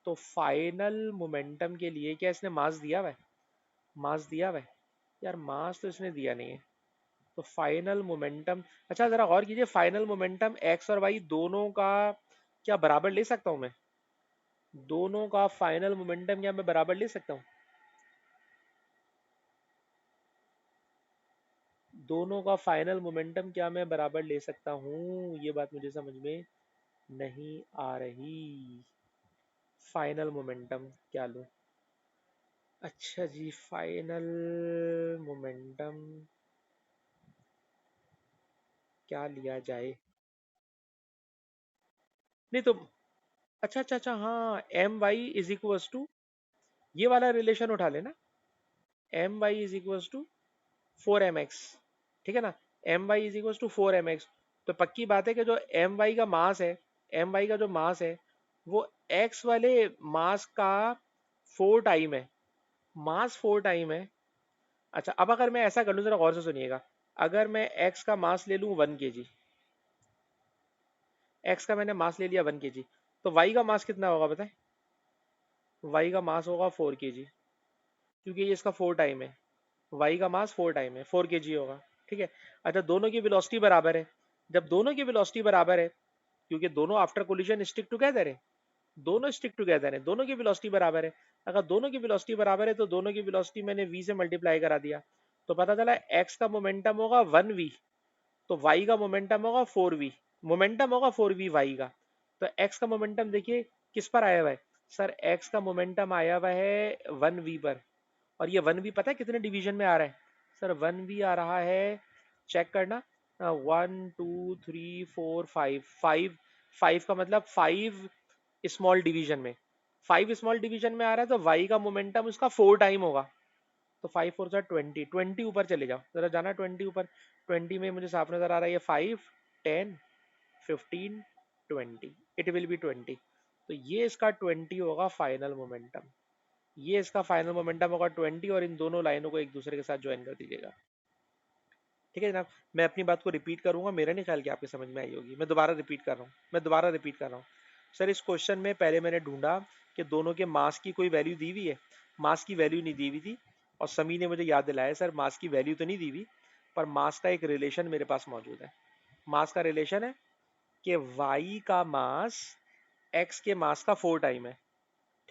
तो फाइनल मोमेंटम के लिए क्या इसने मास दिया हुआ है, मास दिया हुआ है यार, मास तो इसने दिया नहीं है। तो फाइनल मोमेंटम, अच्छा जरा गौर कीजिए, फाइनल मोमेंटम एक्स और वाई दोनों का क्या बराबर ले सकता हूं मैं, दोनों का फाइनल मोमेंटम क्या मैं बराबर ले सकता हूँ, दोनों का फाइनल मोमेंटम क्या मैं बराबर ले सकता हूँ, ये बात मुझे समझ में नहीं आ रही। फाइनल मोमेंटम क्या लूँ, अच्छा जी फाइनल मोमेंटम क्या लिया जाए, नहीं तो अच्छा अच्छा अच्छा हाँ, m y is equal to, ये वाला रिलेशन उठा लेना, m y is equal to 4 mx। ठीक है ना, m y is equal to 4 mx। तो पक्की बात है कि जो एम वाई का मास है, एम वाई का जो मास है वो एक्स वाले मास का 4 टाइम है, मास 4 टाइम है। अच्छा, अब अगर मैं ऐसा कर लूँ, जरा गौर से सुनिएगा, अगर मैं x का मास ले लूँ 1 kg, x का मैंने मास ले लिया 1 kg, तो y का मास कितना होगा बताए? y का मास होगा 4 kg, क्योंकि ये इसका 4 टाइम है। y का मास 4 टाइम है, 4 kg होगा। ठीक है। अच्छा, दोनों की वेलोसिटी बराबर है। जब दोनों की वेलोसिटी बराबर है, क्योंकि दोनों आफ्टर कोलिजन स्टिक टुगेदर है, दोनों स्टिक टुगेदर है, दोनों की वेलोसिटी बराबर है। अगर दोनों की वेलोसिटी बराबर है तो दोनों की वेलोसिटी मैंने v से मल्टीप्लाई करा दिया, तो पता चला x का मोमेंटम होगा 1v, तो y का मोमेंटम होगा 4v। मोमेंटम होगा 4v y का। तो x का मोमेंटम देखिए किस पर आया हुआ है सर, x का मोमेंटम आया हुआ है 1v पर। और ये 1v पता है कितने डिवीजन में आ रहा है सर? 1v आ रहा है, चेक करना, 1 2 3 4 5, 5 का मतलब 5 स्मॉल डिवीजन में, 5 स्मॉल डिवीजन में आ रहा है, तो y का मोमेंटम उसका 4 टाइम होगा। तो 5 4 20, 20 ऊपर चले जाओ जरा, जाना 20 ऊपर। 20 में मुझे साफ नजर आ रहा है ये 5 10 15 20, इट विल बी 20। तो ये इसका 20 होगा फाइनल मोमेंटम, ये इसका फाइनल मोमेंटम होगा 20, और इन दोनों लाइनों को एक दूसरे के साथ ज्वाइन कर दीजिएगा। ठीक है जनाब, मैं अपनी बात को रिपीट करूंगा, मेरा नहीं ख्याल कि आपके समझ में आई होगी। मैं दोबारा रिपीट कर रहा हूँ, मैं दोबारा रिपीट कर रहा हूँ। सर इस क्वेश्चन में पहले मैंने ढूंढा कि दोनों के मास की कोई वैल्यू दी हुई है, मास की वैल्यू नहीं दी हुई थी, और समी ने मुझे याद दिलाया सर मास की वैल्यू तो नहीं दी हुई, पर मास का एक रिलेशन मेरे पास मौजूद है। मास का रिलेशन है कि वाई का मास एक्स के मास का 4 टाइम है।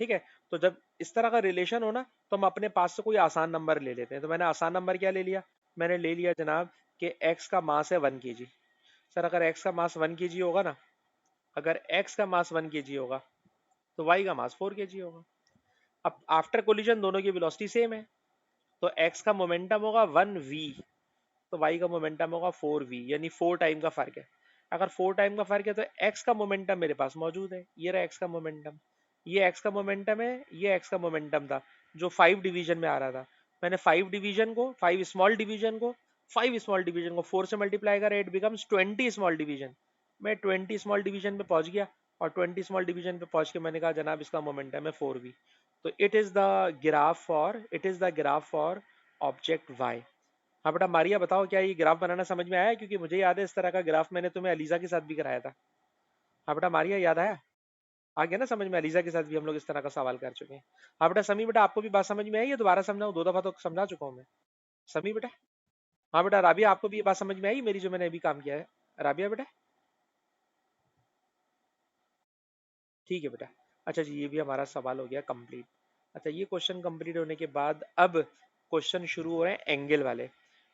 ठीक है। तो जब इस तरह का रिलेशन हो ना, तो हम अपने पास से कोई आसान नंबर ले लेते हैं। तो मैंने आसान नंबर क्या ले लिया? मैंने ले लिया जनाब कि x का मास है 1 kg। सर अगर x का मास 1 kg होगा ना, अगर x का मास 1 kg होगा, तो y का मास 4 kg होगा। अब आफ्टर कोलिजन दोनों की वेलोसिटी सेम है, तो x का मोमेंटम होगा 1v, तो y का मोमेंटम होगा 4v, यानी 4 टाइम का फर्क है। अगर 4 टाइम का फर्क है तो x का मोमेंटम मेरे पास मौजूद है, ये रहा x का मोमेंटम। ये x का मोमेंटम है, ये x का मोमेंटम था जो 5 डिवीजन में आ रहा था। मैंने 5 डिवीजन को, 5 स्मॉल डिवीजन को, 5 स्मॉल डिवीजन को 4 से मल्टीप्लाई करा, इट बिकम्स 20 स्मॉल डिवीजन। मैं 20 स्मॉल डिवीजन पे पहुंच गया, और 20 स्मॉल डिवीजन पे पहुंच के मैंने कहा जनाब इसका मोमेंटम है 4v। तो it is the graph for object y। हाँ बेटा मारिया बताओ, क्या ये ग्राफ बनाना समझ में आया? क्योंकि मुझे याद है इस तरह का ग्राफ मैंने तुम्हें अलीजा के साथ भी कराया था। हाँ बेटा मारिया, याद आया? आ गया ना समझ में? अलीजा के साथ भी हम लोग इस तरह का सवाल कर चुके हैं। हाँ बेटा समी, बेटा आपको भी बात समझ में आई है? दोबारा समझाऊं? 2 दफा तो समझा चुका हूँ मैं। समी बेटा। हाँ बेटा राबिया, आपको भी ये बात समझ में आई मेरी जो मैंने अभी काम किया है? राबिया बेटा। ठीक है बेटा। अच्छा जी, ये भी हमारा सवाल हो गया कंप्लीट। अच्छा, ये क्वेश्चन कंप्लीट होने के बाद अब क्वेश्चन शुरू हो रहे हैं एंगल वाले।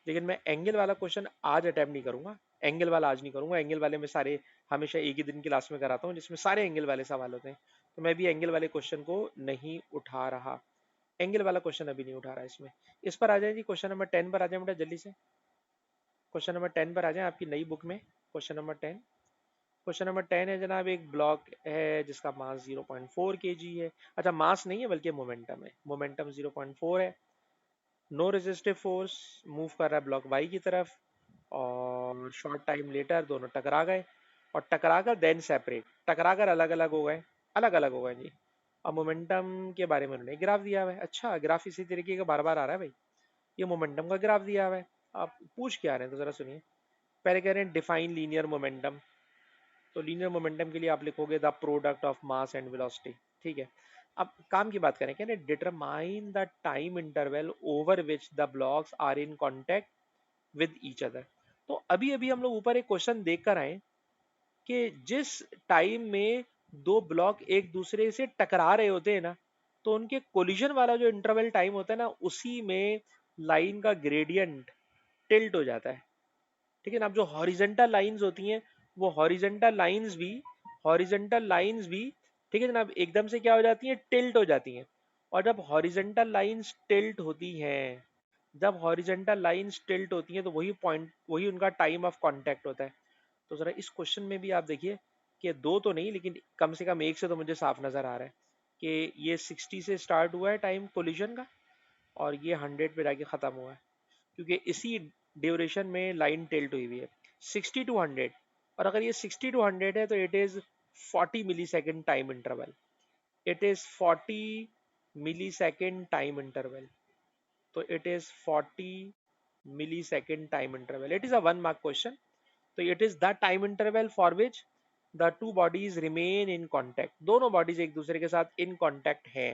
लेकिन मैं एंगल वाला क्वेश्चन आज अटेम्प्ट नहीं करूंगा, एंगल वाला आज नहीं करूंगा। एंगल वाले में सारे हमेशा एक ही दिन क्लास में कराता हूँ जिसमें सारे एंगल वाले सवाल होते हैं, तो मैं भी एंगल वाले क्वेश्चन को नहीं उठा रहा। एंगल वाला क्वेश्चन अभी नहीं उठा रहा इसमें। इस पर आ जाए जी, क्वेश्चन नंबर 10 पर आ जाए बेटा जल्दी से। क्वेश्चन नंबर 10 पर आ जाए आपकी नई बुक में। क्वेश्चन नंबर 10, क्वेश्चन नंबर 10 है जनाब, एक ब्लॉक है जिसका मास 0.4 kg है। अच्छा, मास नहीं है बल्कि मोमेंटम है, मोमेंटम 0.4 है। नो रेजिस्टिव फोर्स, मूव कर रहा है ब्लॉक वाई की तरफ, और शॉर्ट टाइम लेटर दोनों टकरा गए, और टकराकर देन सेपरेट, टकराकर अलग अलग हो गए, अलग अलग हो गए जी। अब मोमेंटम के बारे में उन्होंने ग्राफ दिया हुआ है। अच्छा, ग्राफ इसी तरीके का बार बार आ रहा है भाई। ये मोमेंटम का ग्राफ दिया हुआ है। आप पूछ क्या रहे हैं तो जरा सुनिए। पहले कह रहे हैं डिफाइन लीनियर मोमेंटम, तो लीनियर मोमेंटम के लिए आप लिखोगे the product of mass and velocity. ठीक है। अब काम की बात करें, कहते हैं determine the time interval over which the blocks are in contact with each other. तो अभी अभी हम लोग ऊपर एक क्वेश्चन देख कर आए कि जिस टाइम में दो ब्लॉक एक दूसरे से टकरा रहे होते हैं ना, तो उनके कोलिजन वाला जो इंटरवल टाइम होता है ना, उसी में लाइन का ग्रेडियंट टिल्ट हो जाता है। ठीक है ना? अब जो हॉरिजेंटल लाइंस होती हैं, वो हॉरिजेंटल लाइंस भी, ठीक है जनाब, एकदम से क्या हो जाती हैं? टिल्ट हो जाती हैं। और जब हॉरिजेंटल लाइंस टिल्ट होती हैं, जब हॉरिजेंटल लाइंस टिल्ट होती हैं, तो वही पॉइंट, वही उनका टाइम ऑफ कांटेक्ट होता है। तो जरा इस क्वेश्चन में भी आप देखिए कि दो तो नहीं, लेकिन कम से कम एक से तो मुझे साफ नजर आ रहा है कि ये 60 से स्टार्ट हुआ है टाइम कोलिजन का, और ये 100 पे जाके खत्म हुआ है, क्योंकि इसी ड्यूरेशन में लाइन टिल्ट हुई हुई है, 60 टू 100। और अगर ये 60 टू 100 है तो it is 40 millisecond time interval, it is 40 millisecond time interval, तो it is 40 millisecond time interval. It is a 1 mark question. So it is that time interval for which the two bodies remain in contact. दोनों bodies एक दूसरे के साथ in contact है.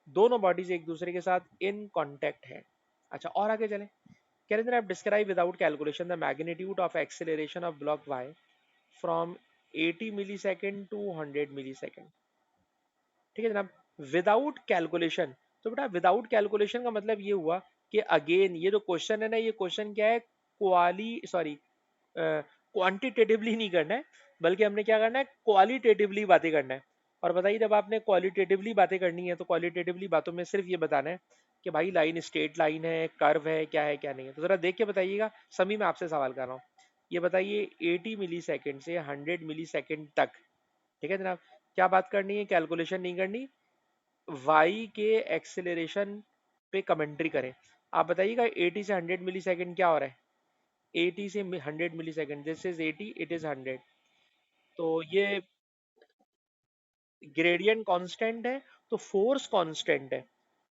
दोनों bodies एक दूसरे के साथ in contact है. अच्छा और आगे चलें. कह रहे थे आप describe without calculation the magnitude of acceleration of block y from 80 millisecond to 100 millisecond. ठीक है जनाब. Without calculation. तो बेटा विदाउट कैलकुलेशन का मतलब ये हुआ कि अगेन ये जो क्वेश्चन है ना, ये क्वेश्चन क्या है, क्वांटिटेटिवली नहीं करना है, बल्कि हमने क्या करना है, क्वालिटेटिवली बातें करना है. और बताइए जब आपने क्वालिटेटिवली बातें करनी है तो क्वालिटेटिवली बातों में सिर्फ ये बताना है कि भाई लाइन स्ट्रेट लाइन है, कर्व है, क्या है क्या नहीं है. तो जरा देख के बताइएगा. सभी मैं आपसे सवाल कर रहा हूँ. ये बताइए 80 मिली सेकेंड से 100 मिली सेकेंड तक. ठीक है जनाब. क्या बात करनी है, कैलकुलेशन नहीं करनी, वाई के एक्सेलरेशन पे कमेंट्री करें. आप बताइएगा 80 से 100 मिली सेकेंड क्या हो रहा है. 80 से 100 millisecond, this is 80, it is 100. तो ये ग्रेडियंट कांस्टेंट है, तो फोर्स कांस्टेंट है.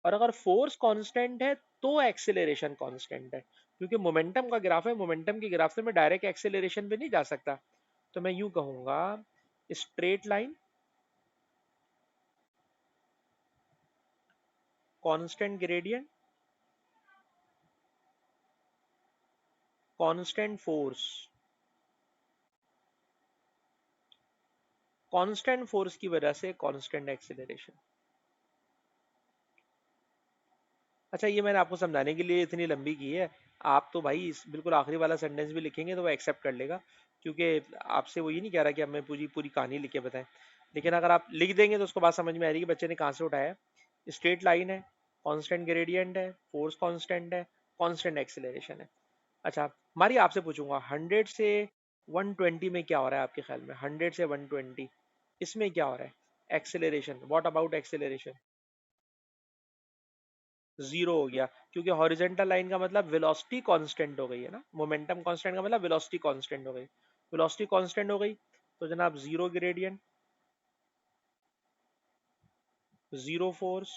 और अगर फोर्स कांस्टेंट है तो एक्सेलरेशन कांस्टेंट है, क्योंकि मोमेंटम का ग्राफ है. मोमेंटम के ग्राफ से मैं डायरेक्ट एक्सेलरेशन पे नहीं जा सकता. तो मैं यूं कहूंगा, straight line, constant gradient, constant force. Constant force की वजह से कांस्टेंट एक्सेलरेशन. अच्छा ये मैंने आपको समझाने के लिए इतनी लंबी की है. आप तो भाई बिल्कुल आखिरी वाला सेंटेंस भी लिखेंगे तो वो एक्सेप्ट कर लेगा, क्योंकि आपसे वो ये नहीं कह रहा कि हमें पूरी पूरी कहानी लिख के बताएं. लेकिन अगर आप लिख देंगे तो उसको बात समझ में आ रही है कि बच्चे ने कहाँ से उठाया. स्ट्रेट लाइन है, कांस्टेंट ग्रेडियंट है, फोर्स कांस्टेंट है, कांस्टेंट एक्सेलरेशन है. अच्छा मारिए आपसे पूछूंगा, 100 से 120 में क्या हो रहा है आपके ख्याल में. 100 से 120 इसमें क्या हो रहा है, acceleration. What about acceleration. Zero हो गया, क्योंकि हॉरिजेंटल लाइन का मतलब वेलोसिटी कांस्टेंट हो गई है ना. मोमेंटम कांस्टेंट का मतलब वेलोसिटी कांस्टेंट हो गई. वेलोसिटी कांस्टेंट हो गई तो जनाब zero gradient, zero force,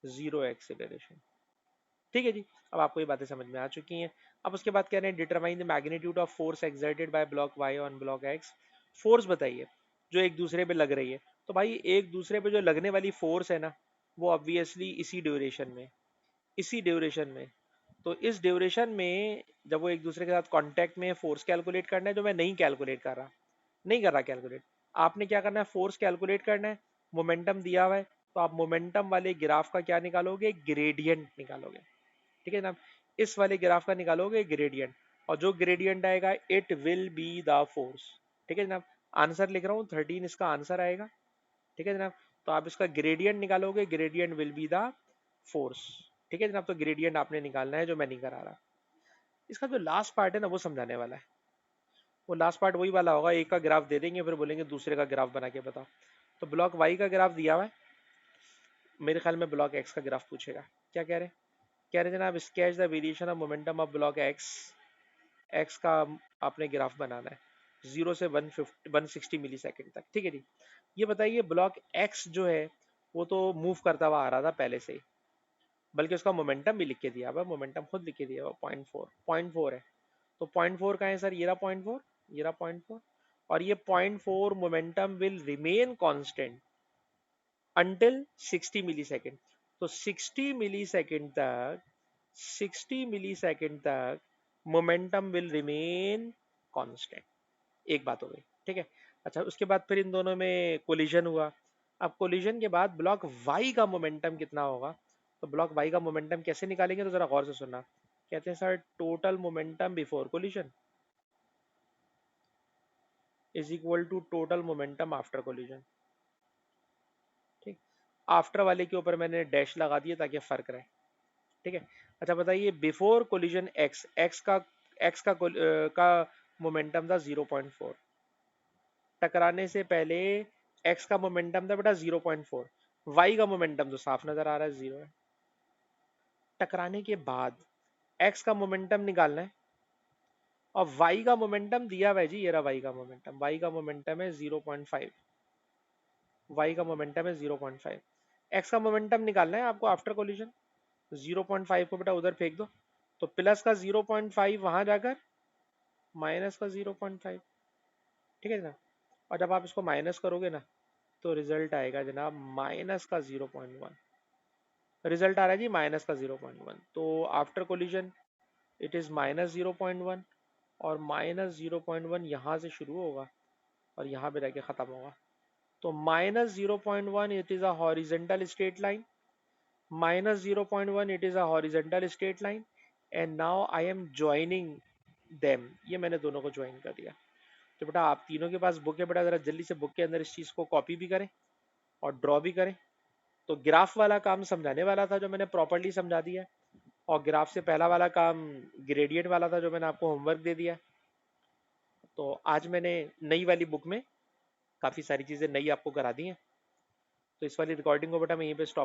zero acceleration. ठीक है जी. अब आपको ये बातें समझ में आ चुकी हैं. अब उसके बाद कह रहे हैं determine the magnitude of force exerted by block y on block x. Force बताइए जो एक दूसरे पे लग रही है. तो भाई एक दूसरे पे जो लगने वाली फोर्स है ना, वो ऑब्वियसली इसी ड्यूरेशन में. तो इस ड्यूरेशन में जब वो एक दूसरे के साथ कांटेक्ट में, फोर्स कैलकुलेट करना है, जो मैं नहीं कर रहा कैलकुलेट. आपने क्या करना है, फोर्स कैलकुलेट करना है. मोमेंटम दिया हुआ है, तो आप मोमेंटम वाले ग्राफ का क्या निकालोगे, ग्रेडियंट निकालोगे. ठीक है जनाब. इस वाले ग्राफ का निकालोगे ग्रेडियंट, और जो ग्रेडियंट आएगा it will be the force. ठीक है जनाब. आंसर लिख रहा हूँ, 13 इसका आंसर आएगा. ठीक है जनाब. तो आप इसका ग्रेडियंट निकालोगे, gradient will be the force. ठीक है जनाब. तो ग्रेडियंट आपने निकालना है, जो मैं नहीं करा रहा. इसका जो लास्ट पार्ट है ना, वो समझाने वाला है. वो लास्ट पार्ट वही वाला होगा, एक का ग्राफ दे देंगे फिर बोलेंगे दूसरे का ग्राफ बना के बताओ. तो ब्लॉक वाई का ग्राफ दिया हुआ है, मेरे ख्याल में ब्लॉक एक्स का ग्राफ पूछेगा. क्या कह रहे जनाब, sketch the variation of momentum of block x. X का आपने ग्राफ बनाना है 0 से 160 मिली सेकेंड तक. ठीक है जी. ये बताइए ब्लॉक एक्स जो है वो तो मूव करता हुआ आ रहा था पहले से ही, बल्कि उसका मोमेंटम भी लिख के दिया हुआ है. मोमेंटम खुद लिख के दिया हुआ 0.4 है. तो 0.4 का है सर, ये रहा 0.4, ये रहा 0.4. और ये 0.4 momentum will remain constant until 60 millisecond. तो 60 मिली सेकेंड तक मोमेंटम विल रिमेन कांस्टेंट. एक बात हो गई. ठीक है. अच्छा उसके बाद फिर इन दोनों में कोलिजन हुआ. अब कोलिजन के बाद ब्लॉक वाई का मोमेंटम कितना होगा. तो ब्लॉक वाई का मोमेंटम कैसे निकालेंगे, तो जरा गौर से सुनना. कहते हैं sir total momentum before collision is equal to total momentum after collision. ठीक. आफ्टर वाले के ऊपर मैंने डैश लगा दिया ताकि फर्क रहे. ठीक है. अच्छा बताइए बिफोर कोलिजन एक्स का मोमेंटम था 0.4. टकराने से पहले एक्स का मोमेंटम था बेटा 0.4. वाई का मोमेंटम तो साफ नजर आ रहा है, जीरो है. टकराने के बाद एक्स का मोमेंटम निकालना है, और वाई का मोमेंटम दिया हुआ है जी, ये रहा वाई का मोमेंटम. वाई का मोमेंटम है 0.5. वाई का मोमेंटम है 0.5. एक्स का मोमेंटम निकालना है आपको आफ्टर कोलिजन. 0.5 को बेटा उधर फेंक दो, तो प्लस का 0.5 वहां जाकर माइनस का 0.5। ठीक है जनाब। और जब आप इसको माइनस करोगे ना, तो रिजल्ट आएगा जनाब माइनस का 0.1। रिजल्ट आ रहा है जी माइनस का 0.1। तो after collision it is minus 0.1, और माइनस 0.1 यहाँ से शुरू होगा और यहाँ पे जाके खत्म होगा। तो minus 0.1 it is a horizontal straight line, minus 0.1 it is a horizontal straight line, and now I am joining them. ये मैंने दोनों को ज्वाइन कर दिया। तो बेटा आप तीनों के पास बुक है, बेटा जरा जल्दी से बुक के अंदर इस चीज को कॉपी भी करें और ड्रॉ भी करें। तो ग्राफ वाला काम समझाने वाला था जो मैंने प्रॉपर्ली समझा दिया, और ग्राफ से पहला वाला काम ग्रेडियंट वाला था जो मैंने आपको होमवर्क दे दिया। तो आज मैंने नई वाली बुक में काफ़ी सारी चीज़ें नई आपको करा दी हैं। तो इस वाली रिकॉर्डिंग को बेटा मैं यहीं पे स्टॉप